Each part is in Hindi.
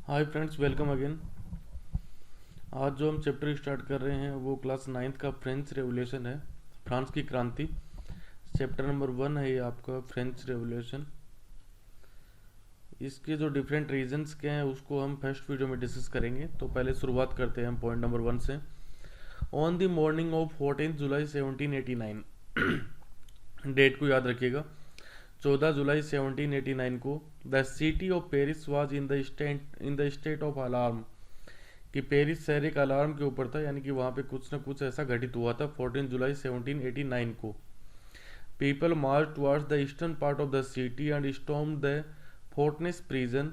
Hi friends, welcome again. आज जो हम चैप्टर स्टार्ट कर रहे हैं वो क्लास नाइन्थ का फ्रेंच रेवोल्यूशन है, फ्रांस की क्रांति। चैप्टर नंबर 1 है ये आपका फ्रेंच रेवोल्यूशन। इसके जो डिफरेंट रीजंस के हैं उसको हम फर्स्ट वीडियो में डिस्कस करेंगे। तो पहले शुरुआत करते हैं हम पॉइंट नंबर 1 से। On the morning of 14 July 1789, date को याद रखिएगा, 14 जुलाई 1789 को the city of Paris was in the state of alarm, कि पेरिस शहर एक अलार्म के ऊपर था, यानी कि वहाँ पे कुछ ना कुछ ऐसा घटित हुआ था 14 जुलाई 1789 को। People march towards the eastern part of the city and storm the fortress prison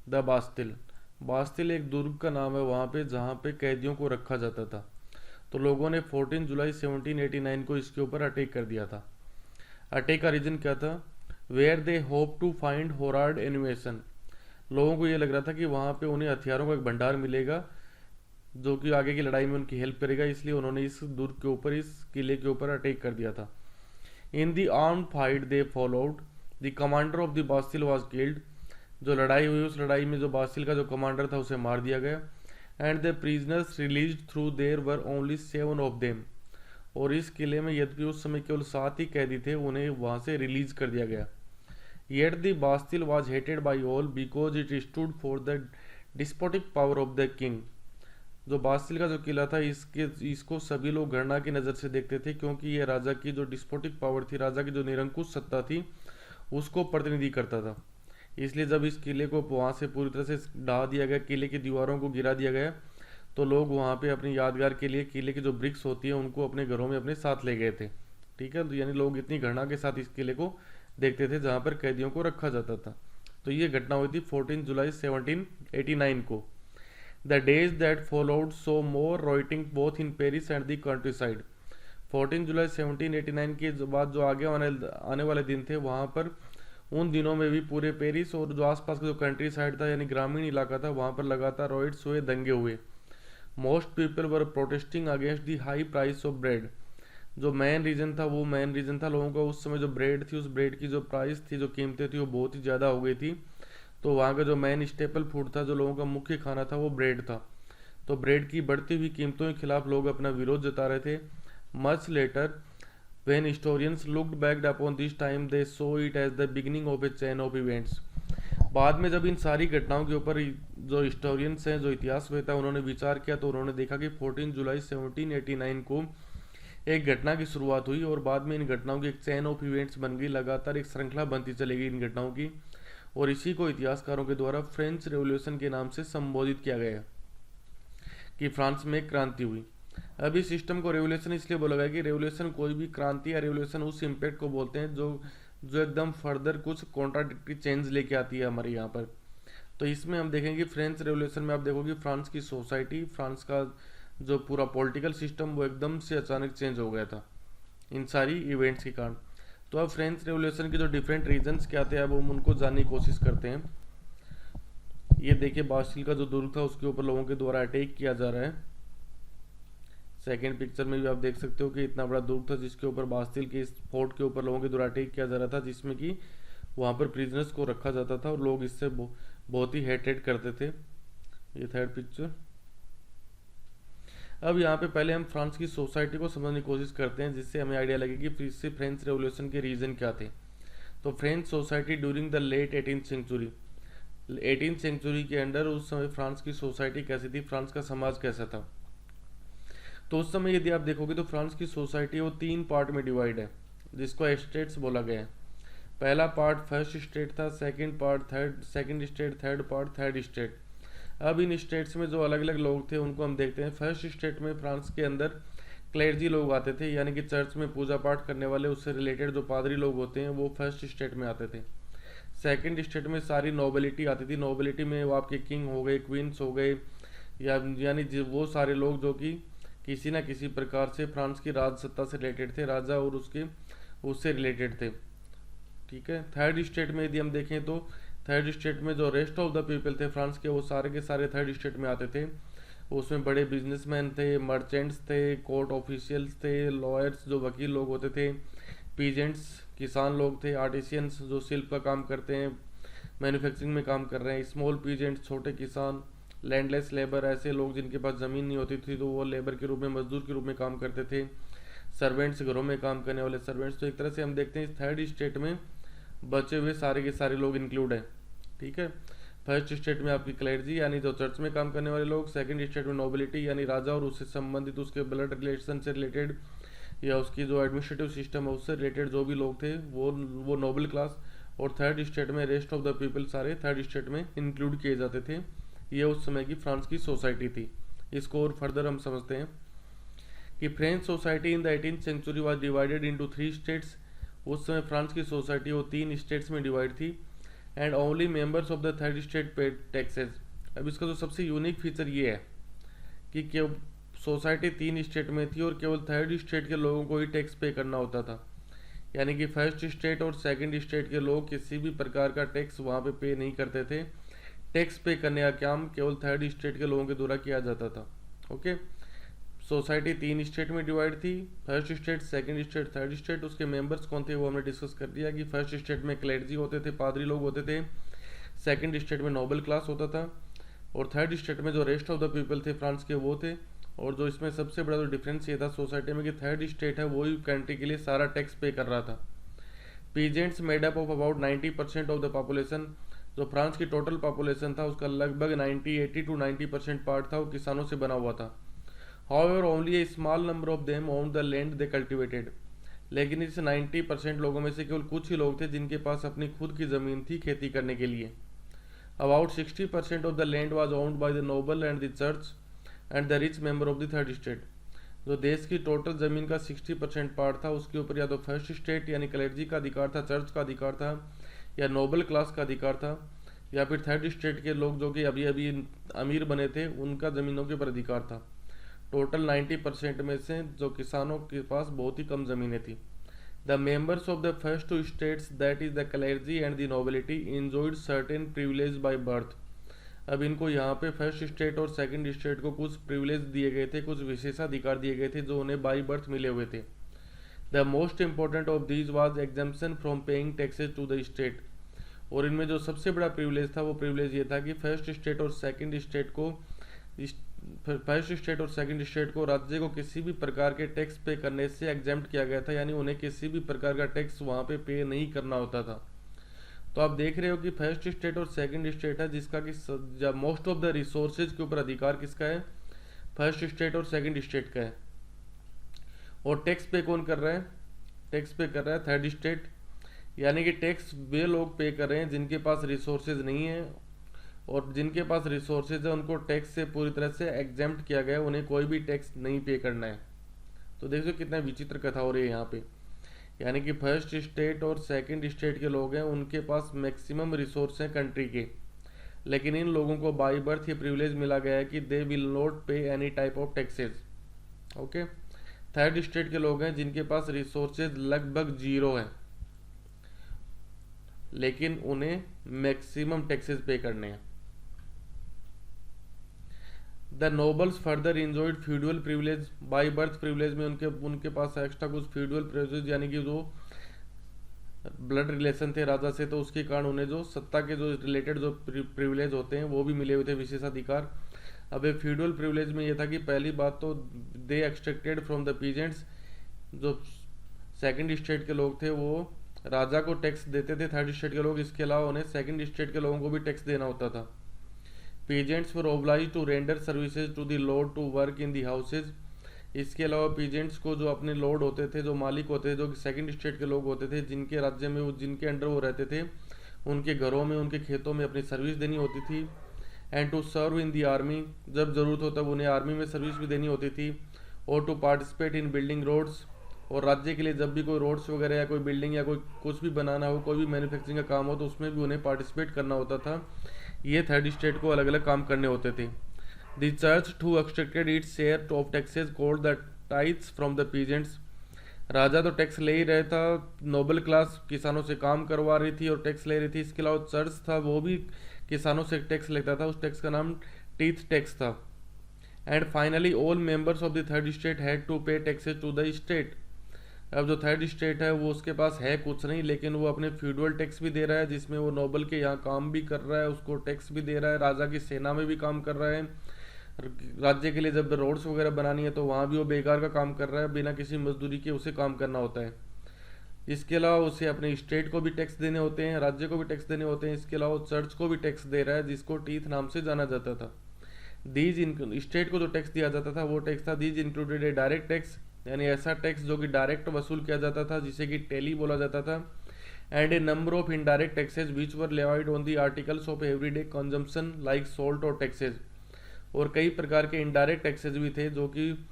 the Bastille. Bastille एक दुर्ग का नाम है वहाँ पे जहाँ पे कैदियों को रखा जाता था। तो लोगों ने 14 जुलाई 1789 को इसके ऊपर अटैक कर दिया था। अटैक का रीजन क्या था? Where they hope to find hoarded ammunition. लोगों को ये लग रहा था कि वहाँ पे उन्हें हथियारों का एक भंडार मिलेगा जो कि आगे की लड़ाई में उनकी हेल्प करेगा, इसलिए उन्होंने इस दुर्ग के ऊपर, इस किले के ऊपर अटैक कर दिया था। In the armed fight that followed, the commander of the Bastille was killed. जो लड़ाई हुई उस लड़ाई में जो बास्तिल का जो कमांडर था उसे मार दिया गया। And the prisoners release through there were only 7 of them. और इस किले में यद्यपि उस समय केवल 7 ही कैदी थे, उन्हें वहां से रिलीज कर दिया गया। Yet the Bastille was hated by all because it stood for the despotic power of the king. जो बास्तिल का जो किला था इसको सभी लोग घृणा की नज़र से देखते थे, क्योंकि ये राजा की जो डिस्पोटिक पावर थी, राजा की जो निरंकुश सत्ता थी, उसको प्रतिनिधि करता था। इसलिए जब इस किले को वहाँ से पूरी तरह से ढहा दिया गया, किले की दीवारों को गिरा दिया गया, तो लोग वहाँ पे अपनी यादगार के लिए किले की जो ब्रिक्स होती है उनको अपने घरों में अपने साथ ले गए थे। ठीक है, तो यानी लोग इतनी घृणा के साथ इस किले को देखते थे जहाँ पर कैदियों को रखा जाता था। तो ये घटना हुई थी 14 जुलाई 1789 को। The days that followed saw more rioting both in Paris and the countryside. 14 जुलाई 1789 के बाद जो आगे आने वाले दिन थे वहाँ पर, उन दिनों में भी पूरे पेरिस और जो आसपास का जो कंट्री साइड था यानी ग्रामीण इलाका था, वहाँ पर लगातार रॉयट्स हुए, दंगे हुए। Most people were protesting against the high price of bread. जो मेन रीज़न था लोगों का, उस समय जो ब्रेड थी, उस ब्रेड की जो प्राइस थी, जो कीमतें थी, वो बहुत ही ज़्यादा हो गई थी। तो वहाँ का जो मेन स्टेपल फूड था, जो लोगों का मुख्य खाना था, वो ब्रेड था। तो ब्रेड की बढ़ती हुई कीमतों के खिलाफ लोग अपना विरोध जता रहे थे। Much later when historians looked back upon this time they saw it as the beginning of a chain of events. बाद में जब इन सारी घटनाओं के ऊपर जो हिस्टोरियंस हैं, जो इतिहासवेता, उन्होंने विचार किया तो उन्होंने देखा कि 14 जुलाई 1789 को एक घटना की शुरुआत हुई और बाद में इन घटनाओं की एक चेन ऑफ इवेंट्स बन गई, लगातार एक श्रृंखला बनती चलेगी इन घटनाओं की। और इसी को इतिहासकारों के द्वारा फ्रेंच रेवोल्यूशन के नाम से संबोधित किया गया, कि फ्रांस में एक क्रांति हुई। अब इस सिस्टम को रेवोल्यूशन इसलिए बोला गया कि रेवोल्यूशन, कोई भी क्रांति या रेवोल्यूशन उस इम्पैक्ट को बोलते हैं जो जो एकदम फर्दर कुछ कॉन्ट्राडिक्टरी चेंज लेके आती है हमारे यहाँ पर। तो इसमें हम देखेंगे फ्रेंच रेवोल्यूशन में आप देखोगे फ्रांस की सोसाइटी, फ्रांस का जो पूरा पॉलिटिकल सिस्टम, वो एकदम से अचानक चेंज हो गया था इन सारी इवेंट्स के कारण। तो अब फ्रेंच रेवोल्यूशन के जो डिफरेंट रीजन्स क्या थे, अब हम उनको जानने की कोशिश करते हैं। ये देखिए, बास्टिल का जो दुर्ग था उसके ऊपर लोगों के द्वारा अटैक किया जा रहा है। सेकेंड पिक्चर में भी आप देख सकते हो कि इतना बड़ा दुर्ग था जिसके ऊपर बास्टिल के इस फोर्ट के ऊपर लोगों के द्वारा अटैक किया जा रहा था, जिसमें कि वहाँ पर प्रिजनर्स को रखा जाता था और लोग इससे बहुत ही हेटेड करते थे। ये थर्ड पिक्चर। अब यहाँ पे पहले हम फ्रांस की सोसाइटी को समझने की कोशिश करते हैं, जिससे हमें आइडिया लगे कि इससे फ्रेंच रेवोल्यूशन के रीजन क्या थे। तो French society during the late 18th century, 18th century के अंडर उस समय फ्रांस की सोसाइटी कैसी थी, फ्रांस का समाज कैसा था। तो उस समय यदि आप देखोगे तो फ्रांस की सोसाइटी वो 3 पार्ट में डिवाइड है, जिसको एस्टेट्स बोला गया है। पहला पार्ट फर्स्ट स्टेट था, second state, third part third state. अब इन स्टेट्स में जो अलग अलग लोग थे उनको हम देखते हैं। फर्स्ट स्टेट में फ्रांस के अंदर क्लेर्जी लोग आते थे, यानी कि चर्च में पूजा पाठ करने वाले, उससे रिलेटेड जो पादरी लोग होते हैं वो फर्स्ट स्टेट में आते थे। सेकंड स्टेट में सारी नोबिलिटी आती थी। नोबिलिटी में वो आपके किंग हो गए, क्वींस हो गए, यानी वो सारे लोग जो कि किसी न किसी प्रकार से फ्रांस की राज सत्ता से रिलेटेड थे, राजा और उससे रिलेटेड थे। ठीक है। थर्ड स्टेट में यदि हम देखें तो थर्ड स्टेट में जो रेस्ट ऑफ द पीपल थे फ्रांस के, वो सारे के सारे थर्ड स्टेट में आते थे। उसमें बड़े बिजनेसमैन थे, मर्चेंट्स थे, कोर्ट ऑफिशियल्स थे, लॉयर्स जो वकील लोग होते थे, पीजेंट्स किसान लोग थे, आर्टिशियंस जो शिल्प का काम करते हैं, मैन्युफैक्चरिंग में काम कर रहे हैं। स्मॉल पीजेंट, छोटे किसान, लैंडलेस लेबर, ऐसे लोग जिनके पास ज़मीन नहीं होती थी तो वो लेबर के रूप में, मजदूर के रूप में काम करते थे। सर्वेंट्स, घरों में काम करने वाले सर्वेंट्स। तो एक तरह से हम देखते हैं इस थर्ड स्टेट में बचे हुए सारे के सारे लोग इंक्लूड हैं। ठीक है, फर्स्ट स्टेट में आपकी क्लर्जी यानी जो चर्च में काम करने वाले लोग, सेकंड स्टेट में नोबिलिटी यानी राजा और उससे संबंधित उसके ब्लड रिलेशन से रिलेटेड या उसकी जो एडमिनिस्ट्रेटिव सिस्टम है उससे रिलेटेड जो भी लोग थे वो नोबल क्लास। और थर्ड स्टेट में रेस्ट ऑफ द पीपल सारे थर्ड स्टेट में इंक्लूड किए जाते थे। ये उस समय की फ्रांस की सोसाइटी थी। इसको और फर्दर हम समझते हैं कि French society in the 18th century was divided into 3 states. उस समय फ्रांस की सोसाइटी वो 3 स्टेट्स में डिवाइड थी। And only members of the third state paid taxes. अब इसका जो सबसे यूनिक फीचर ये है कि सोसाइटी 3 स्टेट में थी और केवल थर्ड स्टेट के लोगों को ही टैक्स पे करना होता था। यानी कि फर्स्ट स्टेट और सेकंड स्टेट के लोग किसी भी प्रकार का टैक्स वहाँ पे नहीं करते थे। टैक्स पे करने का काम केवल थर्ड स्टेट के लोगों के द्वारा किया जाता था। ओके, सोसाइटी 3 स्टेट में डिवाइड थी, first state, second state, third state. उसके मेंबर्स कौन थे वो हमने डिस्कस कर दिया कि फर्स्ट स्टेट में क्लर्जी होते थे, पादरी लोग होते थे, सेकंड स्टेट में नोबल क्लास होता था, और थर्ड स्टेट में जो रेस्ट ऑफ द पीपल थे फ्रांस के वो थे। और जो इसमें सबसे बड़ा जो डिफरेंस ये था सोसाइटी में कि थर्ड स्टेट है वही कंट्री के लिए सारा टैक्स पे कर रहा था। Peasants made up of about 90% of the population. जो फ्रांस की टोटल पॉपुलेशन था उसका लगभग 80 to 90% पार्ट था वो किसानों से बना हुआ था। However, only a small number of them owned the land they cultivated. लेकिन इस 90% लोगों में से केवल कुछ ही लोग थे जिनके पास अपनी खुद की ज़मीन थी खेती करने के लिए। About 60% of the land was owned by the noble and the church and the rich member of the third state. जो देश की टोटल ज़मीन का 60% पार्ट था उसके ऊपर या तो फर्स्ट स्टेट यानी क्लर्जी का अधिकार था, चर्च का अधिकार था, या नोबल क्लास का अधिकार था, या फिर थर्ड स्टेट के लोग जो कि अभी अभी अमीर बने थे उनका ज़मीनों के ऊपर अधिकार था। टोटल 90% में से जो किसानों के पास बहुत ही कम ज़मीनें थी। The members of the first two states that is the clergy and the nobility enjoyed certain privilege by birth. अब इनको यहाँ पे फर्स्ट स्टेट और सेकंड स्टेट को कुछ प्रिविलेज दिए गए थे, कुछ विशेषाधिकार दिए गए थे जो उन्हें बाई बर्थ मिले हुए थे। The most important of these was exemption from paying taxes to the state. और इनमें जो सबसे बड़ा प्रिविलेज था वो प्रिविलेज ये था कि फर्स्ट स्टेट और सेकंड स्टेट को राज्य को किसी भी प्रकार के टैक्स पे करने से एग्जेम्प्ट किया गया था, यानी उन्हें किसी भी प्रकार का टैक्स वहाँ पे नहीं करना होता था। तो आप देख रहे हो कि फर्स्ट स्टेट और सेकंड स्टेट है जिसका कि मोस्ट ऑफ द रिसोर्सेज के ऊपर अधिकार किसका है, फर्स्ट स्टेट और सेकंड स्टेट का है। और टैक्स पे कौन कर रहा है, टैक्स पे कर रहा है थर्ड स्टेट। यानी कि टैक्स वे लोग पे कर रहे हैं जिनके पास रिसोर्सेज नहीं है, और जिनके पास रिसोर्सेज है उनको टैक्स से पूरी तरह से एग्जेम्प्ट किया गया है, उन्हें कोई भी टैक्स नहीं पे करना है। तो देखो कितना विचित्र कथा हो रही है यहाँ पे। यानी कि फर्स्ट स्टेट और सेकंड स्टेट के लोग हैं उनके पास मैक्सिमम रिसोर्स हैं कंट्री के, लेकिन इन लोगों को बाई बर्थ ये प्रिविलेज मिला गया है कि दे विल नॉट पे any type of taxes. Okay, third state के लोग हैं जिनके पास रिसोर्सेज लगभग जीरो है, लेकिन उन्हें मैक्सिमम टैक्सेस पे करने हैं। The nobles further enjoyed feudal privilege. By birth privilege में उनके पास एक्स्ट्रा कुछ फ्यूडुअल प्रिविलेज यानी कि जो ब्लड रिलेशन थे राजा से, तो उसके कारण उन्हें जो सत्ता के जो रिलेटेड जो प्रिविलेज होते हैं वो भी मिले हुए थे, विशेषाधिकार। अब एक फ्यूडुअल प्रिविलेज में ये था कि पहली बात तो दे एक्सट्रैक्टेड फ्रॉम द पीजेंट्स। जो सेकंड स्टेट के लोग थे वो राजा को टैक्स देते थे, थर्ड स्टेट के लोग, इसके अलावा उन्हें सेकंड स्टेट के लोगों को भी टैक्स देना होता था। Peasants were oblige to render services to the lord to work in the houses. इसके अलावा पीजेंट्स को जो अपने लॉर्ड होते थे, जो मालिक होते थे, जो सेकंड स्टेट के लोग होते थे, जिनके राज्य में वो जिनके अंडर वो रहते थे, उनके घरों में उनके खेतों में अपनी सर्विस देनी होती थी। And to serve in the army, जब जरूरत हो तब उन्हें आर्मी में सर्विस भी देनी होती थी। और to participate in building roads, और राज्य के लिए जब भी कोई रोड्स वगैरह या कोई बिल्डिंग या कोई कुछ भी बनाना हो, कोई भी मैन्युफैक्चरिंग का काम हो, तो उसमें भी उन्हें पार्टिसिपेट करना होता था। ये थर्ड स्टेट को अलग अलग काम करने होते थे। The church too extracted its share of taxes called the tithes from the peasants. राजा तो टैक्स ले ही रहा था, नोबल क्लास किसानों से काम करवा रही थी और टैक्स ले रही थी। इसके अलावा चर्च था वो भी किसानों से टैक्स लेता था, उस टैक्स का नाम टीथ टैक्स था। And finally all members of the third state had to pay taxes to the state. अब जो थर्ड स्टेट है वो उसके पास है कुछ नहीं, लेकिन वो अपने फ्यूडल टैक्स भी दे रहा है, जिसमें वो नोबल के यहाँ काम भी कर रहा है, उसको टैक्स भी दे रहा है, राजा की सेना में भी काम कर रहा है, राज्य के लिए जब रोड्स वगैरह बनानी है तो वहाँ भी वो बेकार का काम कर रहा है, बिना किसी मजदूरी के उसे काम करना होता है। इसके अलावा उसे अपने स्टेट को भी टैक्स देने होते हैं, राज्य को भी टैक्स देने होते हैं, इसके अलावा चर्च को भी टैक्स दे रहा है, जिसको टीथ नाम से जाना जाता था। दीज स्टेट को जो टैक्स दिया जाता था वो टैक्स था these included A direct tax, यानी ऐसा टैक्स जो कि डायरेक्ट वसूल किया जाता था, जिसे कि टेली बोला जाता था, and A number of indirect taxes which were levied on the articles of everyday consumption like salt और टैक्सेज। और कई प्रकार के इनडायरेक्ट टैक्सेज भी थे, जो कि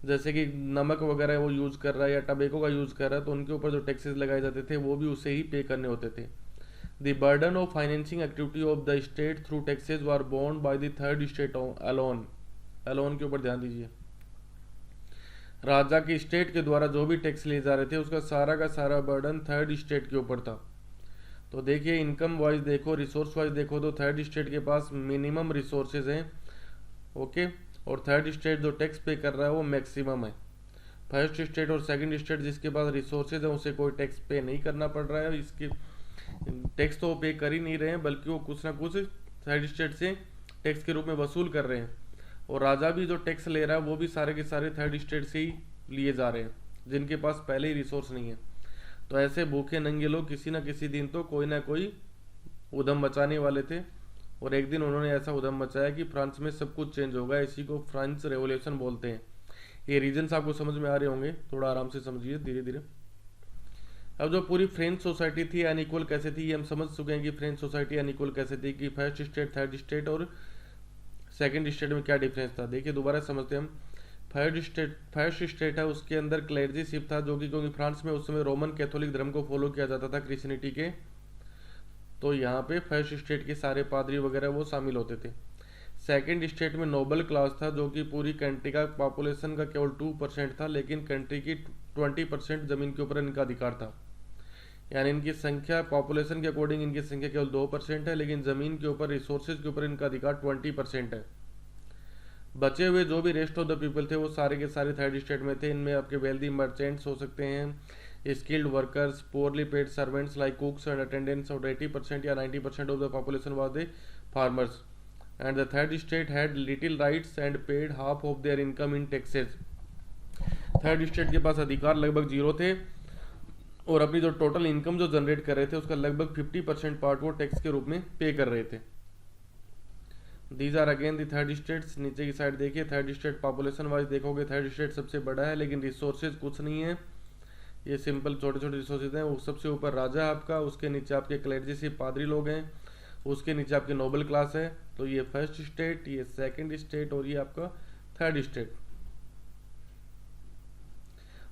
जैसे कि नमक वगैरह वो यूज़ कर रहा है या टबेको का यूज़ कर रहा है, तो उनके ऊपर जो टैक्सेस लगाए जाते थे वो भी उसे ही पे करने होते थे। The burden of financing activity of the state through taxes were borne by the third state alone. Alone के ऊपर ध्यान दीजिए, राजा की स्टेट के द्वारा जो भी टैक्स लिए जा रहे थे उसका सारा का सारा बर्डन थर्ड स्टेट के ऊपर था। तो देखिए इनकम वाइज देखो, रिसोर्स वाइज देखो, तो थर्ड स्टेट के पास मिनिमम रिसोर्सेज हैं, ओके, और थर्ड स्टेट जो टैक्स पे कर रहा है वो मैक्सिमम है। फर्स्ट स्टेट और सेकंड स्टेट जिसके पास रिसोर्सेज है उसे कोई टैक्स पे नहीं करना पड़ रहा है, इसके टैक्स तो वो पे कर ही नहीं रहे हैं, बल्कि वो कुछ ना कुछ थर्ड स्टेट से टैक्स के रूप में वसूल कर रहे हैं। और राजा भी जो टैक्स ले रहा है वो भी सारे के सारे थर्ड स्टेट से ही लिए जा रहे हैं, जिनके पास पहले ही रिसोर्स नहीं है। तो ऐसे भूखे नंगे लोग किसी न किसी दिन तो कोई ना कोई उधम मचाने वाले थे, और एक दिन उन्होंने ऐसा उधम मचाया कि फ्रांस में सब कुछ चेंज होगा। इसी को फ्रेंच रेवोल्यूशन बोलते हैं। ये रीजन्स आपको समझ में आ रहे होंगे, थोड़ा आराम से समझिए धीरे धीरे। अब जो पूरी फ्रेंच सोसाइटी थी अनइक्वल कैसे थी, ये हम समझ चुके हैं कि फ्रेंच सोसाइटी अनइक्वल कैसे थी, कि फर्स्ट स्टेट, थर्ड स्टेट और सेकंड स्टेट में क्या डिफरेंस था। देखिए दोबारा समझते हैं हम। फर्स्ट स्टेट है उसके अंदर क्लर्जीशिप था, जो कि क्योंकि फ्रांस में उस समय रोमन कैथोलिक धर्म को फॉलो किया जाता था, क्रिश्चियनिटी के, तो यहाँ पे फर्स्ट स्टेट के सारे पादरी वगैरह वो शामिल होते थे। सेकंड स्टेट में नोबल क्लास था, जो कि पूरी कंट्री का पॉपुलेशन का केवल 2% था, लेकिन कंट्री की 20% जमीन के ऊपर इनका अधिकार था। यानी इनकी संख्या पॉपुलेशन के अकॉर्डिंग इनकी संख्या केवल 2% है, लेकिन जमीन के ऊपर, रिसोर्सेज के ऊपर इनका अधिकार 20% है। बचे हुए जो भी रेस्ट ऑफ द पीपल थे वो सारे के सारे थर्ड स्टेट में थे। इनमें आपके वेल्दी मर्चेंट्स हो सकते हैं, skilled workers, poorly paid servants like कुक्स and attendants, और 80% या 90% of the population was the farmers. And the third state had little rights and paid half of their income in taxes. Third state के पास अधिकार लगभग 0 थे, और अपनी जो टोटल इनकम जो जनरेट कर रहे थे उसका लगभग 50% पार्ट वो टैक्स के रूप में पे कर रहे थे। These are again the third states. नीचे की साइड देखिए, थर्ड स्टेट पॉपुलेशन वाइज देखोगे थर्ड स्टेट सबसे बड़ा है, लेकिन रिसोर्सेज कुछ नहीं है, ये सिंपल छोटे छोटे रिसोर्सेज हैं। वो सबसे ऊपर राजा है आपका, उसके नीचे आपके क्लर्जी पादरी लोग हैं, उसके नीचे आपके नोबल क्लास है। तो ये फर्स्ट स्टेट, ये सेकंड स्टेट, और ये आपका थर्ड स्टेट।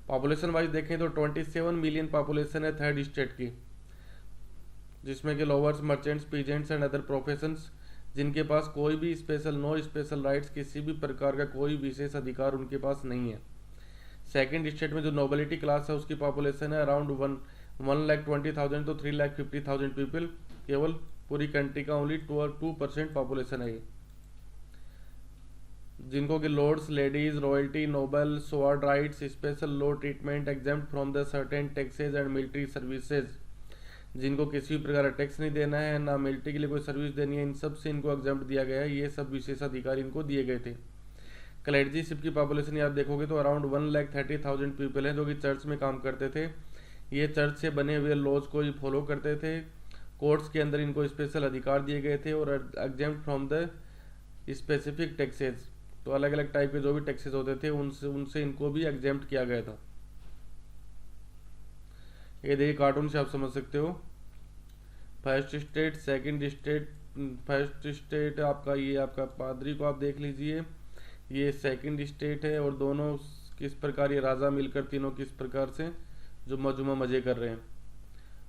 पॉपुलेशन वाइज देखें तो 27 मिलियन पॉपुलेशन है थर्ड स्टेट की, जिसमें कि louvers, merchants, peasants and other professions, जिनके पास कोई भी नो स्पेशल राइट्स, किसी भी प्रकार का कोई विशेष अधिकार उनके पास नहीं है। सेकंड स्टेट में जो नोबिलिटी क्लास है उसकी पॉपुलेशन है अराउंड 1,20,000 to 3,50,000 पीपल। केवल पूरी कंट्री का ओनली 2% पॉपुलेशन है ये, जिनको कि lords, ladies, royalty, noble, sword rights, special law treatment, exempt from the certain taxes and military services, जिनको किसी भी प्रकार का टैक्स नहीं देना है, ना मिलिट्री के लिए कोई सर्विस देनी है, इन सब से इनको एग्जेम्प्ट दिया गया है। ये सब विशेषाधिकार इनको दिए गए थे। क्लर्जीशिप की पॉपुलेशन आप देखोगे तो अराउंड 1,30,000 पीपल हैं, जो कि चर्च में काम करते थे। ये चर्च से बने हुए लॉज को ही फॉलो करते थे। कोर्ट्स के अंदर इनको स्पेशल अधिकार दिए गए थे, और exempt from the specific taxes, तो अलग अलग टाइप के जो भी टैक्सेस होते थे उनसे इनको भी एग्जेम्प्ट किया गया था। ये देखिए कार्टून से आप समझ सकते हो। First state, second state, first state आपका, ये आपका पादरी को आप देख लीजिए, ये सेकंड स्टेट है, और दोनों किस प्रकार ये राजा मिलकर तीनों किस प्रकार से जुम्मा मजे कर रहे हैं।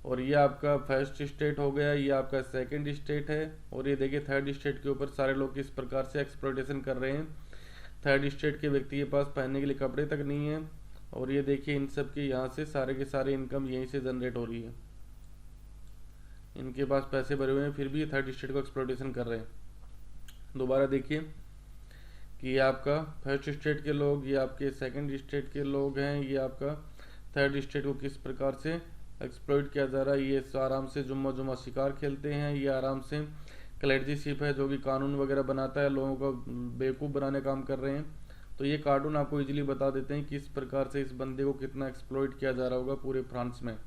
और ये आपका फर्स्ट स्टेट हो गया, ये आपका सेकंड स्टेट है, और ये देखिए थर्ड स्टेट के ऊपर सारे लोग किस प्रकार से एक्सप्लॉयटेशन कर रहे हैं। थर्ड स्टेट के व्यक्ति के पास पहनने के लिए कपड़े तक नहीं है, और ये देखिए इन सब की यहाँ से सारे के सारे इनकम यहीं से जनरेट हो रही है। इनके पास पैसे भरे हुए हैं, फिर भी ये थर्ड स्टेट को एक्सप्लॉयटेशन कर रहे हैं। दोबारा देखिए कि ये आपका फर्स्ट स्टेट के लोग, ये आपके सेकंड स्टेट के लोग हैं, ये आपका थर्ड स्टेट को किस प्रकार से एक्सप्लॉइट किया जा रहा है। ये आराम से जुम्मा जुम्मा शिकार खेलते हैं, ये आराम से क्लर्जीशिप है जो कि कानून वगैरह बनाता है, लोगों को बेवकूफ़ बनाने काम कर रहे हैं। तो ये कार्टून आपको इजीली बता देते हैं किस प्रकार से इस बंदे को कितना एक्सप्लॉइट किया जा रहा होगा पूरे फ्रांस में।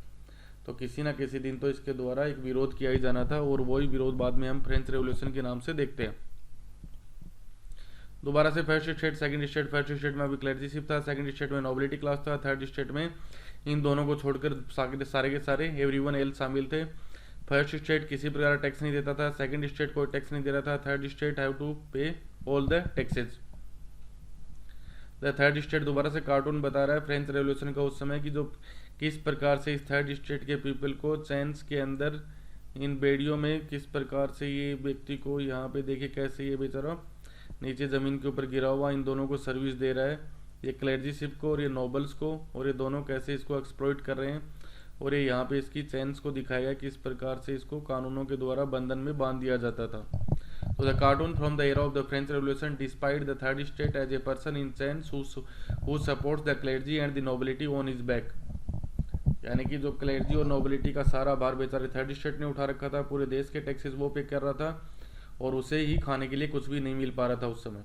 तो किसी ना किसी दिन तो इसके द्वारा एक विरोध किया ही जाना था, और वही विरोध बाद में हम फ्रेंच रेवोल्यूशन के नाम से देखते हैं। दोबारा से first state second state, first state में अभी क्लर्जीशिप था, सेकंड स्टेट में नोबिलिटी क्लास था, थर्ड स्टेट में इन दोनों को छोड़कर सारे के सारे एवरीवन एल्स शामिल थे। फर्स्ट स्टेट किसी प्रकार टैक्स नहीं देता था, सेकंड स्टेट कोई टैक्स नहीं दे रहा था, थर्ड स्टेट हैव टू पे all the taxes. The third state दोबारा से कार्टून बता रहा है फ्रेंच रेवोल्यूशन का उस समय की जो किस प्रकार से इस थर्ड स्टेट के पीपल को चैन्स के अंदर इन बेड़ियों में किस प्रकार से ये व्यक्ति को यहाँ पे देखिए कैसे ये बेचारा नीचे ज़मीन के ऊपर गिरा हुआ इन दोनों को सर्विस दे रहा है, ये क्लर्जीशिप को और ये नोबल्स को, और ये दोनों कैसे इसको एक्सप्लॉइट कर रहे हैं। और ये यहाँ पे इसकी चैन्स को दिखाया किस प्रकार से इसको कानूनों के द्वारा बंधन में बांध दिया जाता था। तो the cartoon from the era of the French revolution despite the third state as a person in chains who supports the clergy and the nobility on his back. यानी कि जो क्लर्जी और नोबिलिटी का सारा भार बेचारे थर्ड स्टेट ने उठा रखा था, पूरे देश के टैक्सेस वो पे कर रहा था, और उसे ही खाने के लिए कुछ भी नहीं मिल पा रहा था उस समय।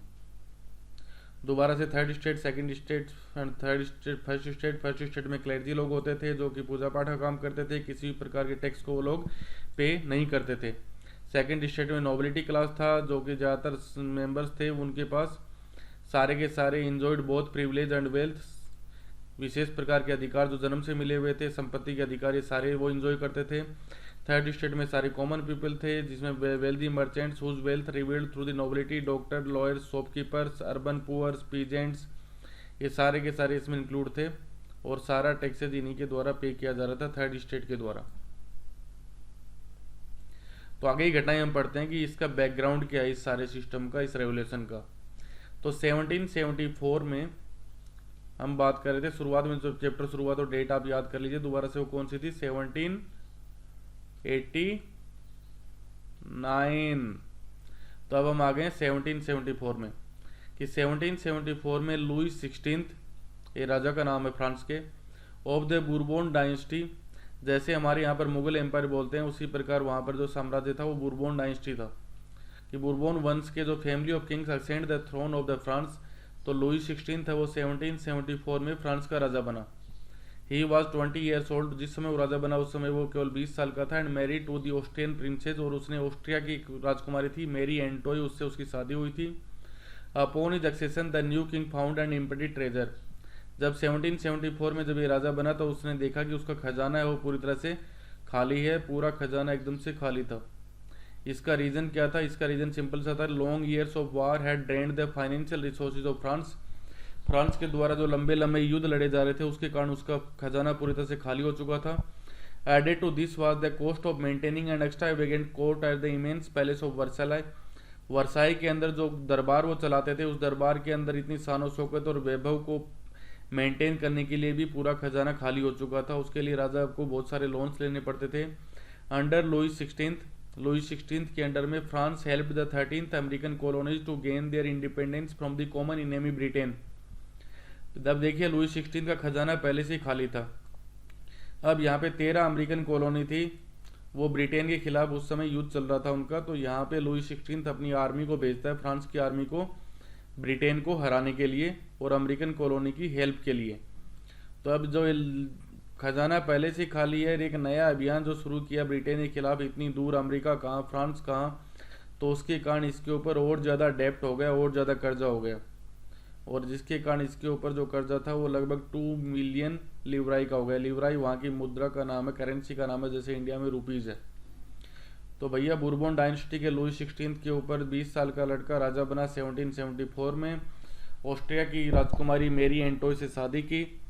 दोबारा से third state second state and third state first state, first state में क्लर्जी लोग होते थे जो कि पूजा पाठ का काम करते थे, किसी भी प्रकार के टैक्स को वो लोग पे नहीं करते थे। सेकंड स्टेट में नोबिलिटी क्लास था जो कि ज़्यादातर मेंबर्स थे, उनके पास सारे के सारे enjoyed both privilege and wealth, विशेष प्रकार के अधिकार जो जन्म से मिले हुए थे, संपत्ति के अधिकार ये सारे वो इंजॉय करते थे। थर्ड स्टेट में सारे कॉमन पीपल थे जिसमें wealthy merchants whose wealth revealed through the nobility, doctor, lawyers, shopkeepers, urban poors, peasants, ये सारे के सारे इसमें इंक्लूड थे, और सारा टैक्सेज इन्हीं के द्वारा पे किया जा रहा था थर्ड स्टेट के द्वारा। तो आगे ही घटनाएं हम पढ़ते हैं कि इसका बैकग्राउंड क्या है इस सारे सिस्टम का, इस रेवोल्यूशन का। तो 1774 में हम बात कर रहे थे, शुरुआत में जो चैप्टर शुरू हुआ तो डेट आप याद कर लीजिए दोबारा से, वो कौन सी थी, 1789। तो अब हम आ गए 1774 में कि 1774 में लुई 16, ये राजा का नाम है फ्रांस के, ऑफ द बुरबोन डायनेस्टी, जैसे हमारे यहाँ पर मुगल एम्पायर बोलते हैं उसी प्रकार वहाँ पर जो साम्राज्य था वो बुरबोन डायनेस्टी था, कि बुरबोन वंश के जो family of kings ascend the throne of the France. तो लुई 16 था वो 1774 में फ्रांस का राजा बना। ही वॉज 20 ईयर्स ओल्ड, जिस समय वो राजा बना उस समय वो केवल 20 साल का था, and married to the Austrian princess, और उसने ऑस्ट्रिया की राजकुमारी थी मेरी एंटोय, उससे उसकी शादी हुई थी। Upon his succession the new king found and empty treasure, जब 1774 में जब ये राजा बना तो उसने देखा कि उसका खजाना है वो पूरी तरह से खाली है, पूरा खजाना एकदम से खाली था। इसका रीज़न क्या था, इसका रीज़न सिंपल सा था, long years of war had drained the financial resources of France. France के द्वारा जो लंबे लंबे युद्ध लड़े जा रहे थे उसके कारण उसका खजाना पूरी तरह से खाली हो चुका था। Added to this was the cost of maintaining and extravagant court at the immense palace of Versailles. Versailles के अंदर जो दरबार वो चलाते थे उस दरबार के अंदर इतनी शान शौकत और वैभव को मेंटेन करने के लिए भी पूरा खजाना खाली हो चुका था, उसके लिए राजा को बहुत सारे लोन्स लेने पड़ते थे। अंडर लुई 16 के अंडर में France helped the 13th American colonies to gain their independence from the common enemy Britain. तब देखिए लुई 16 का खजाना पहले से ही खाली था, अब यहाँ पे 13 अमेरिकन कॉलोनी थी, वो ब्रिटेन के खिलाफ उस समय युद्ध चल रहा था उनका, तो यहाँ पे लुई 16 अपनी आर्मी को भेजता है, फ्रांस की आर्मी को ब्रिटेन को हराने के लिए और अमेरिकन कॉलोनी की हेल्प के लिए। तो अब जो खजाना पहले से खाली है, एक नया अभियान जो शुरू किया ब्रिटेन के खिलाफ, इतनी दूर अमेरिका कहाँ, फ्रांस कहाँ, तो उसके कारण इसके ऊपर और ज़्यादा डेप्ट हो गया, और ज़्यादा कर्जा हो गया, और जिसके कारण इसके ऊपर जो कर्जा था वो लगभग 2 मिलियन लिवराई का हो गया। लिवराई वहाँ की मुद्रा का नाम है, करेंसी का नाम है, जैसे इंडिया में रुपीज़ है। तो भैया बुरबोन डायनेस्टी के लुई 16 के ऊपर 20 साल का लड़का राजा बना 1774 में, ऑस्ट्रिया की राजकुमारी मेरी एंटोय से शादी की।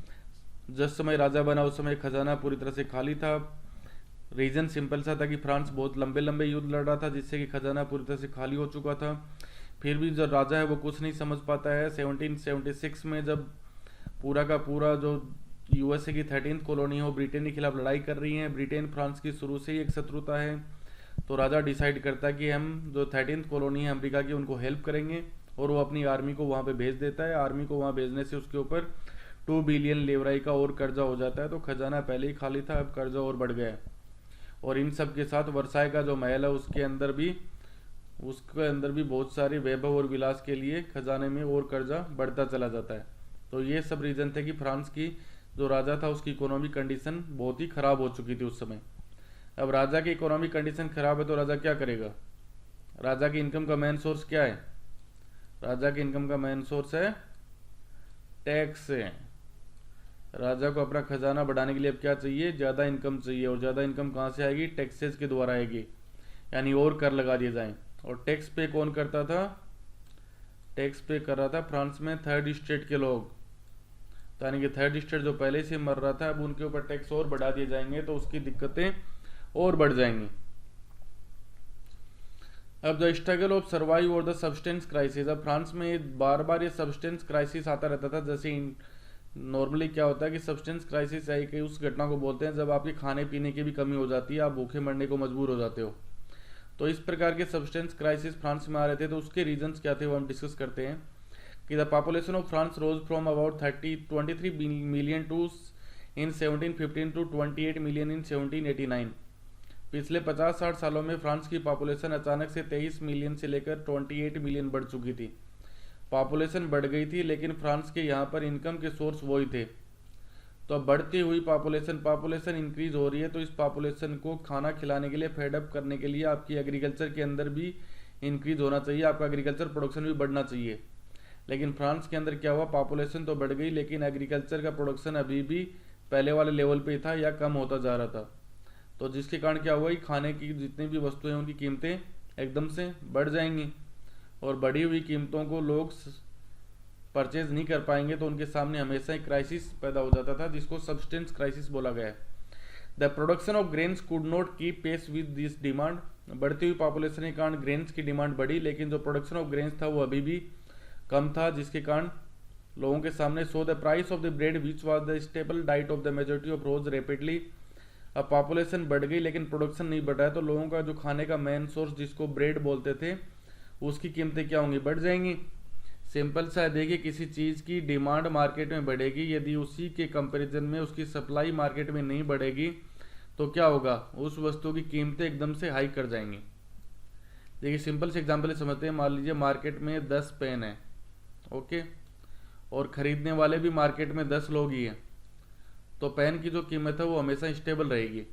जिस समय राजा बना उस समय खजाना पूरी तरह से खाली था। रीज़न सिंपल सा था कि फ्रांस बहुत लंबे लंबे युद्ध लड़ रहा था जिससे कि खजाना पूरी तरह से खाली हो चुका था। फिर भी जो राजा है वो कुछ नहीं समझ पाता है। 1776 में जब पूरा का पूरा जो यूएसए की 13th कॉलोनी है वो ब्रिटेन के खिलाफ लड़ाई कर रही है, ब्रिटेन फ्रांस की शुरू से ही एक शत्रुता है, तो राजा डिसाइड करता है कि हम जो 13th कॉलोनी है अमेरिका की उनको हेल्प करेंगे, और वो अपनी आर्मी को वहाँ पे भेज देता है। आर्मी को वहाँ भेजने से उसके ऊपर 2 बिलियन लेवराई का और कर्जा हो जाता है। तो खजाना पहले ही खाली था, अब कर्जा और बढ़ गया है। और इन सब के साथ वर्साई का जो महल है उसके अंदर भी बहुत सारी वैभव और विलास के लिए खजाने में और कर्जा बढ़ता चला जाता है। तो ये सब रीजन थे कि फ्रांस की जो राजा था उसकी इकोनॉमिक कंडीशन बहुत ही खराब हो चुकी थी उस समय। अब राजा की इकोनॉमिक कंडीशन खराब है तो राजा क्या करेगा? राजा की इनकम का मेन सोर्स क्या है? राजा की इनकम का मेन सोर्स है टैक्स से। राजा को अपना खजाना बढ़ाने के लिए अब क्या चाहिए? ज़्यादा इनकम चाहिए। और ज़्यादा इनकम कहाँ से आएगी? टैक्सेस के द्वारा आएगी, यानी और कर लगा दिए जाएं। और टैक्स पे कौन करता था? टैक्स पे कर रहा था फ्रांस में थर्ड स्टेट के लोग। तो यानी कि थर्ड स्टेट जो पहले से मर रहा था, अब उनके ऊपर टैक्स और बढ़ा दिए जाएंगे तो उसकी दिक्कतें और बढ़ जाएंगी। अब द स्ट्रगल ऑफ सर्वाइव और द सब्सटेंस क्राइसिस। अब फ्रांस में बार बार ये सब्सटेंस क्राइसिस आता रहता था। जैसे नॉर्मली क्या होता है कि सब्सटेंस क्राइसिस है कि उस घटना को बोलते हैं जब आपके खाने पीने की भी कमी हो जाती है, आप भूखे मरने को मजबूर हो जाते हो। तो इस प्रकार के सब्सटेंस क्राइसिस फ्रांस में आ रहे थे। तो उसके रीजंस क्या थे वो हम डिस्कस करते हैं कि the population of France rose from about 23 million to in 1715 to 28 million in 1789। पिछले 50-60 सालों में फ्रांस की पॉपुलेशन अचानक से 23 मिलियन से लेकर 28 मिलियन बढ़ चुकी थी। पॉपुलेशन बढ़ गई थी लेकिन फ्रांस के यहाँ पर इनकम के सोर्स वही थे। तो अब बढ़ती हुई पॉपुलेशन इंक्रीज हो रही है, तो इस पॉपुलेशन को खाना खिलाने के लिए, फेडअप करने के लिए आपकी एग्रीकल्चर के अंदर भी इंक्रीज होना चाहिए, आपका एग्रीकल्चर प्रोडक्शन भी बढ़ना चाहिए। लेकिन फ्रांस के अंदर क्या हुआ? पॉपुलेशन तो बढ़ गई लेकिन एग्रीकल्चर का प्रोडक्शन अभी भी पहले वाले लेवल पे था या कम होता जा रहा था। तो जिसके कारण क्या हुआ कि खाने की जितनी भी वस्तुएं उनकी कीमतें एकदम से बढ़ जाएंगी, और बढ़ी हुई कीमतों को लोग परचेज नहीं कर पाएंगे तो उनके सामने हमेशा एक क्राइसिस पैदा हो जाता था जिसको सब्सटेंस क्राइसिस बोला गया है। The production of grains could not keep pace with this demand. बढ़ती हुई पॉपुलेशन के कारण ग्रेन्स की डिमांड बढ़ी लेकिन जो प्रोडक्शन ऑफ ग्रेन्स था वो अभी भी कम था, जिसके कारण लोगों के सामने so the price of the bread which was the stable diet of the majority of rose rapidly. अब पॉपुलेशन बढ़ गई लेकिन प्रोडक्शन नहीं बढ़ रहा है, तो लोगों का जो खाने का मेन सोर्स जिसको ब्रेड बोलते थे उसकी कीमतें क्या होंगी? बढ़ जाएंगी। सिंपल सा है, देखिए किसी चीज़ की डिमांड मार्केट में बढ़ेगी, यदि उसी के कंपैरिजन में उसकी सप्लाई मार्केट में नहीं बढ़ेगी तो क्या होगा? उस वस्तु की कीमतें एकदम से हाई कर जाएंगी। देखिए सिंपल से एग्जांपल समझते हैं। मान लीजिए मार्केट में 10 पेन है, ओके, और खरीदने वाले भी मार्केट में 10 लोग ही हैं, तो पेन की जो कीमत है वो हमेशा स्टेबल रहेगी।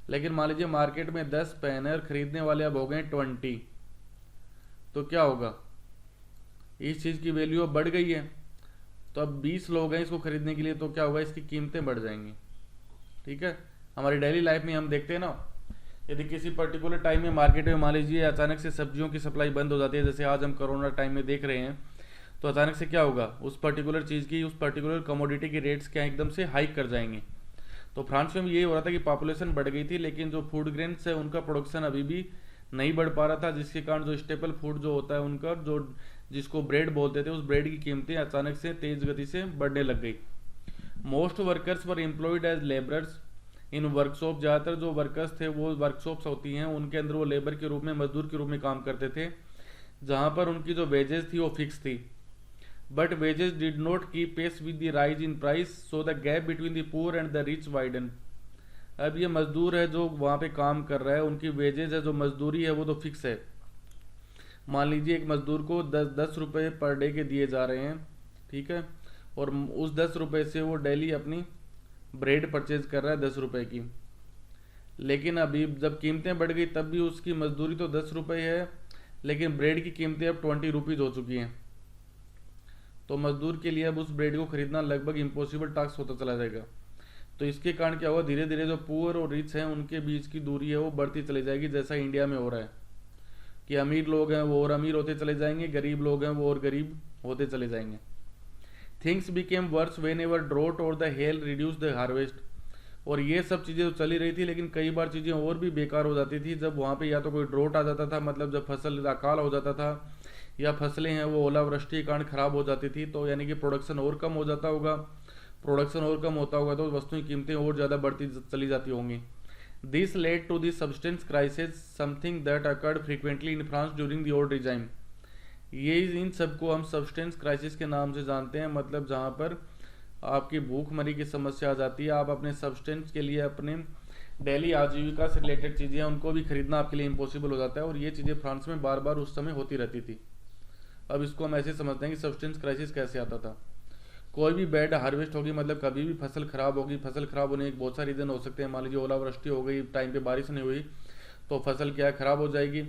लेकिन मान लीजिए मार्केट में 10 पेन है और खरीदने वाले अब हो गए 20, तो क्या होगा? इस चीज़ की वैल्यू अब बढ़ गई है, तो अब 20 लोग हैं इसको खरीदने के लिए, तो क्या होगा? इसकी कीमतें बढ़ जाएंगी। ठीक है, हमारी डेली लाइफ में हम देखते हैं ना, यदि किसी पर्टिकुलर टाइम में मार्केट में मान लीजिए अचानक से सब्जियों की सप्लाई बंद हो जाती है, जैसे आज हम कोरोना टाइम में देख रहे हैं, तो अचानक से क्या होगा? उस पर्टिकुलर चीज़ की, उस पर्टिकुलर कमोडिटी की रेट्स क्या एकदम से हाइक कर जाएंगे। तो फ्रांस में भी यही हो रहा था कि पॉपुलेशन बढ़ गई थी लेकिन जो फूड ग्रेन्स है उनका प्रोडक्शन अभी भी नहीं बढ़ पा रहा था, जिसके कारण जो स्टेपल फूड जो होता है उनका, जो जिसको ब्रेड बोलते थे, उस ब्रेड की कीमतें अचानक से तेज गति से बढ़ने लग गई। Most workers were employed as labourers in workshop. ज़्यादातर जो वर्कर्स थे वो वर्कशॉप्स होती हैं उनके अंदर वो लेबर के रूप में, मजदूर के रूप में काम करते थे, जहाँ पर उनकी जो वेजेस थी वो फिक्स थी। But wages did not keep pace with the rise in price, so the gap between the poor and the rich widen. अब ये मजदूर है जो वहाँ पे काम कर रहा है, उनकी वेजेस है जो मजदूरी है वो तो फिक्स है। मान लीजिए एक मजदूर को 10 रुपये पर डे के दिए जा रहे हैं, ठीक है, और उस 10 रुपये से वो डेली अपनी ब्रेड परचेज कर रहा है 10 रुपये की। लेकिन अभी जब कीमतें बढ़ गई तब भी उसकी मजदूरी तो 10 रुपये है, लेकिन ब्रेड की कीमतें अब 20 रुपीज़ हो चुकी हैं। तो मजदूर के लिए अब उस ब्रेड को खरीदना लगभग इम्पॉसिबल टास्क होता चला जाएगा। तो इसके कारण क्या हुआ? धीरे धीरे जो पुअर और रिच हैं उनके बीच की दूरी है वो बढ़ती चली जाएगी, जैसा इंडिया में हो रहा है कि अमीर लोग हैं वो और अमीर होते चले जाएंगे, गरीब लोग हैं वो और गरीब होते चले जाएंगे। Things became worse whenever drought और the hail reduce the harvest. और ये सब चीज़ें तो चली रही थी लेकिन कई बार चीज़ें और भी बेकार हो जाती थी जब वहाँ पे या तो कोई ड्रोट आ जाता था, मतलब जब फसल अकाल हो जाता था, या फसलें हैं वो ओलावृष्टि के कारण खराब हो जाती थी, तो यानी कि प्रोडक्शन और कम हो जाता होगा। प्रोडक्शन और कम होता होगा तो वस्तुओं की कीमतें और ज़्यादा बढ़ती चली जाती होंगी। This led to the subsistence crisis, something that occurred frequently in France during the old regime. ये इन सब को हम सब्सटेंस क्राइसिस के नाम से जानते हैं, मतलब जहाँ पर आपकी भूखमरी की समस्या आ जाती है। आप अपने सब्सटेंस के लिए, अपने डेली आजीविका से रिलेटेड चीज़ें हैं उनको भी खरीदना आपके लिए इम्पॉसिबल हो जाता है। और ये चीज़ें फ्रांस में बार बार उस समय होती रहती थी। अब इसको हम ऐसे समझते हैं कि सब्सटेंस क्राइसिस कैसे आता था। कोई भी बैड हार्वेस्ट होगी, मतलब कभी भी फसल खराब होगी। फसल खराब होने के बहुत सारे रीज़न हो सकते हैं। मान लीजिए ओलावृष्टि हो गई, टाइम पे बारिश नहीं हुई, तो फसल क्या है, खराब हो जाएगी,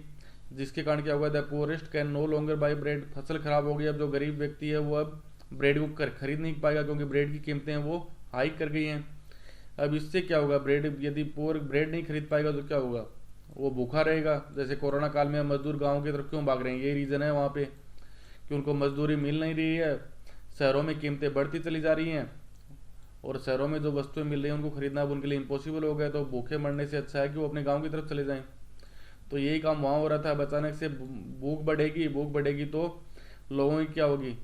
जिसके कारण क्या होगा, the poorest can no longer buy bread. फसल खराब हो गई, अब जो गरीब व्यक्ति है वो अब ब्रेड को खरीद नहीं पाएगा, क्योंकि ब्रेड की कीमतें हैं वो हाइक कर गई हैं। अब इससे क्या होगा, ब्रेड, यदि पुअर ब्रेड नहीं खरीद पाएगा तो क्या होगा, वो भूखा रहेगा। जैसे कोरोना काल में मजदूर गाँव की तरफ क्यों भाग रहे हैं, यही रीज़न है वहाँ पे कि उनको मजदूरी मिल नहीं रही है। शहरों में कीमतें बढ़ती चली जा रही हैं, और शहरों में जो वस्तुएं मिल रही हैं उनको खरीदना अब उनके लिए इम्पॉसिबल हो गया। तो भूखे मरने से अच्छा है कि वो अपने गांव की तरफ चले जाएं। तो यही काम वहाँ हो रहा था। अब अचानक से भूख बढ़ेगी, भूख बढ़ेगी तो लोगों की क्या होगी,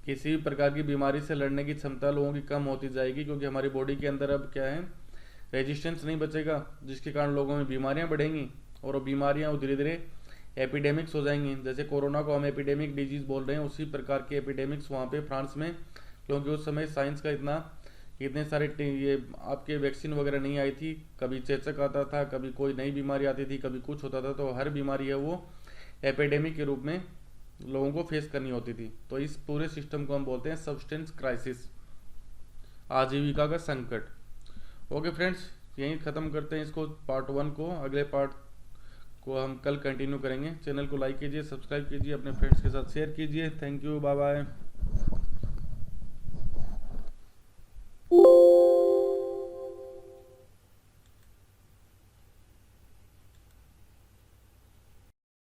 किसी भी प्रकार की बीमारी से लड़ने की क्षमता लोगों की कम होती जाएगी, क्योंकि हमारी बॉडी के अंदर अब क्या है, रेजिस्टेंस नहीं बचेगा, जिसके कारण लोगों में बीमारियां बढ़ेंगी। और वो बीमारियां धीरे धीरे एपिडेमिक्स हो जाएंगी। जैसे कोरोना को हम एपिडेमिक डिजीज बोल रहे हैं, उसी प्रकार के एपिडेमिक्स वहाँ पे फ्रांस में, क्योंकि उस समय साइंस का इतने सारे ये आपके वैक्सीन वगैरह नहीं आई थी। कभी चेचक आता था, कभी कोई नई बीमारी आती थी, कभी कुछ होता था। तो हर बीमारी है वो एपिडेमिक के रूप में लोगों को फेस करनी होती थी। तो इस पूरे सिस्टम को हम बोलते हैं सब्सटेंस क्राइसिस, आजीविका का संकट। ओके फ्रेंड्स, यहीं ख़त्म करते हैं इसको, पार्ट 1 को। अगले पार्ट को हम कल कंटिन्यू करेंगे। चैनल को लाइक कीजिए, सब्सक्राइब कीजिए, अपने फ्रेंड्स के साथ शेयर कीजिए। Thank you, bye bye.